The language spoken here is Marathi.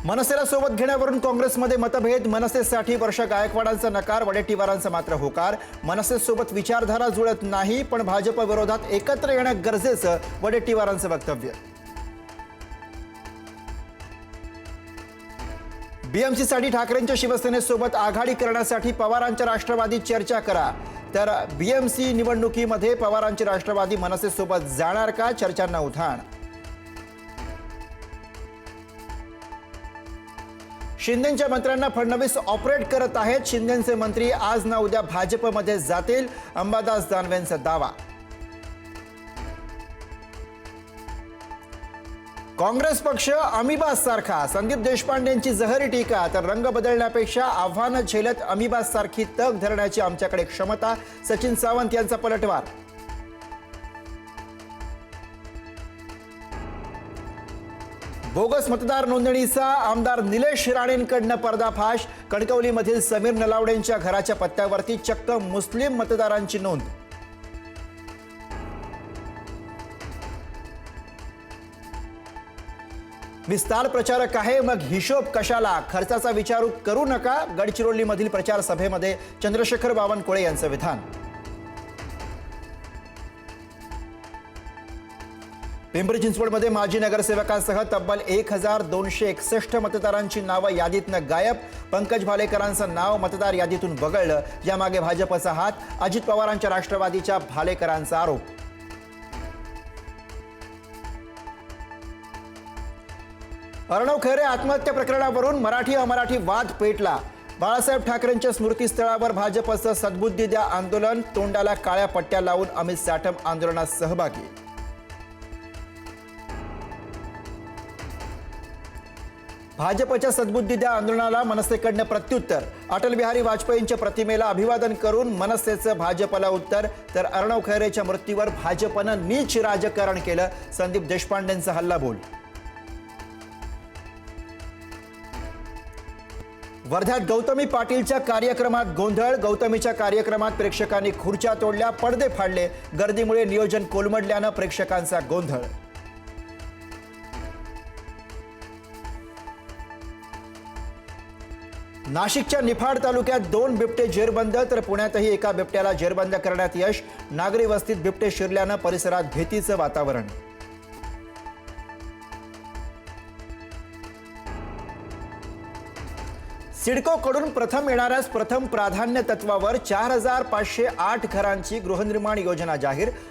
मनसेला सोबत घेण्यावरून काँग्रेसमध्ये मतभेद. मनसेसाठी वर्षा गायकवाडांचा नकार, वडेट्टीवारांचा मात्र होकार. मनसेसोबत विचारधारा जुळत नाही, पण भाजप विरोधात एकत्र येणं गरजेचं, वडेट्टीवारांचं वक्तव्य. बीएमसीसाठी ठाकरेंच्या शिवसेनेसोबत आघाडी करण्यासाठी पवारांच्या राष्ट्रवादी चर्चा करा. तर बीएमसी निवडणुकीमध्ये पवारांची राष्ट्रवादी मनसेसोबत जाणार का, चर्चांना उधाण. शिंदेंच्या मंत्र्यांना फडणवीस ऑपरेट करत आहेत. शिंदेंचे मंत्री आज ना उद्या भाजपमध्ये जातील, अंबादास दानवेंचा दावा. काँग्रेस पक्ष अमिबास सारखा, संदीप देशपांडेंची जहरी टीका. तर रंग बदलण्यापेक्षा आव्हानं झेलत अमिबास सारखी तग धरण्याची आमच्याकडे क्षमता, सचिन सावंत यांचा पलटवार. बोगस मतदार नोंदणीचा आमदार निलेश राणेंकडनं पर्दाफाश. कणकवलीमधील समीर नलावडेंच्या घराच्या पत्त्यावरती चक्क मुस्लिम मतदारांची नोंद. मी स्टार प्रचारक आहे, मग हिशोब कशाला, खर्चाचा विचार करू नका. गडचिरोलीमधील प्रचार सभेमध्ये चंद्रशेखर बावनकुळे यांचं विधान. पिंपरी चिंचवडमध्ये माजी नगरसेवकांसह तब्बल 1261 मतदारांची नावं यादीतनं गायब. पंकज भालेकरांचं नाव मतदार यादीतून वगळलं. यामागे भाजपचा हात, अजित पवारांच्या राष्ट्रवादीच्या भालेकरांचा आरोप. अर्णव खैरे आत्महत्या प्रकरणावरून मराठी अमराठी वाद पेटला. बाळासाहेब ठाकरेंच्या स्मृतीस्थळावर भाजपचं सद्बुद्धी द्या आंदोलन. तोंडाला काळ्या पट्ट्या लावून अमित साठम आंदोलनात सहभागी. भाजपच्या सद्बुद्धी द्या आंदोलनाला मनसेकडनं प्रत्युत्तर. अटल बिहारी वाजपेयींच्या प्रतिमेला अभिवादन करून मनसेचं भाजपला उत्तर. तर अर्णव खैरेच्या मृत्यूवर भाजपनं नीच राजकारण केलं, संदीप देशपांडेंचा हल्लाबोल. वर्ध्यात गौतमी पाटीलच्या कार्यक्रमात गोंधळ. गौतमीच्या कार्यक्रमात प्रेक्षकांनी खुर्च्या तोडल्या, पडदे फाडले. गर्दीमुळे नियोजन कोलमडल्यानं प्रेक्षकांचा गोंधळ. नाशिकच्या निफाड तालुक्यात 2 बिबटे जेरबंद. तर पुण्यातही एका बिबट्याला जेरबंद करण्यात यश. नागरी वस्तीत बिबटे शिरल्यानं परिसरात भीतीचं वातावरण. सिडकोकडून प्रथम येणाऱ्यास प्रथम प्राधान्य तत्वावर 4508 घरांची गृहनिर्माण योजना जाहीर.